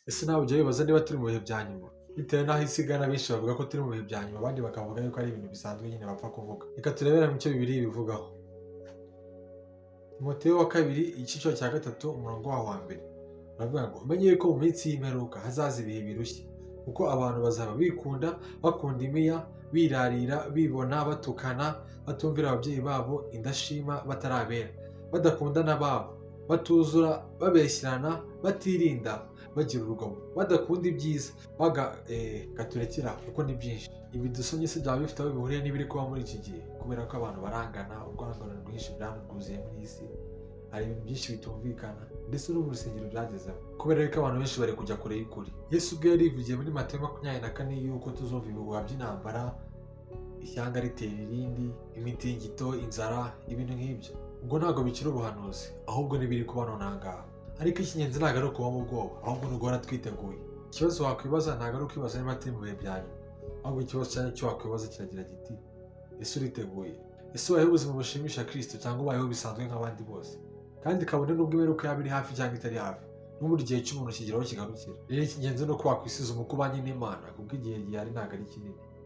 Ese nawe ujya wibaza niba turi mu bihe bya nyuma? Bitewe n'aho isi igana benshi bavuga ko turi mu bihe bya nyuma, abandi bakavuga yuko ari ibintu bisanzwe nyine bapfa kuvuga. Reka turebere mu cyo Bibiliya ibivugaho. Timoteyo wa kabiri igice cya gatatu umurongo waho wa mbere. Baravuga ngo umenye yuko mu minsi y'imperuka hazaza ibihe birushya, kuko abantu bazaba bikunda, bakunda imiya, birarira, bibona, batukana, batumvira ababyeyi babo, indashima, batarabera, badakundana ababo, batuzura, babeshyerana, batirinda, bagira urugomo, badakunda ibyiza, gaturekera kuko ni byinshi. Ibi dusomye se byaba bifite aho bihuriye n'ibiri kuba muri iki gihe, kubera ko abantu barangana, urwangano rwinshi rwuzuye muri iyi si, hari ibintu byinshi bitumvikana, ndetse no mu rusengero byagezeho, kubera yuko abantu benshi bari kujya kure y'ukuri. Yesu ubwe yarivugiye muri Matayo 24 yuko tuzumva ibihuha by'intambara, ishyanga ritera irindi, imitingito, inzara, ibintu nk'ibyo. Ubwo ntabwo bikiri ubuhanuzi, ahubwo n'ibiri kuba nonaha ngaha. Ariko icy'ingenzi ntabwo ari ukuba mu bwoba, ahubwo ni uguhora twiteguye. Ikibazo wakwibaza ntabwo ari ukwibaza niba turi mu bihe bya nyuma, ahubwo ikibazo cyane cyo wakwibaza kiragira giti: ese uriteguye? Ese ubayeho ubuzima bushimisha Kristo, cyangwa ubayeho bisanzwe nk'abandi bose? Kandi kabone n'ubwo imperuka yaba iri hafi cyangwa itari hafi, n'ubundi igihe cy'umuntu kigeraho kigarukira. Rero icy'ingenzi ni uko wakwisiza umukubanye n'Imana, kuko igihe gihari ntabwo ari kinini.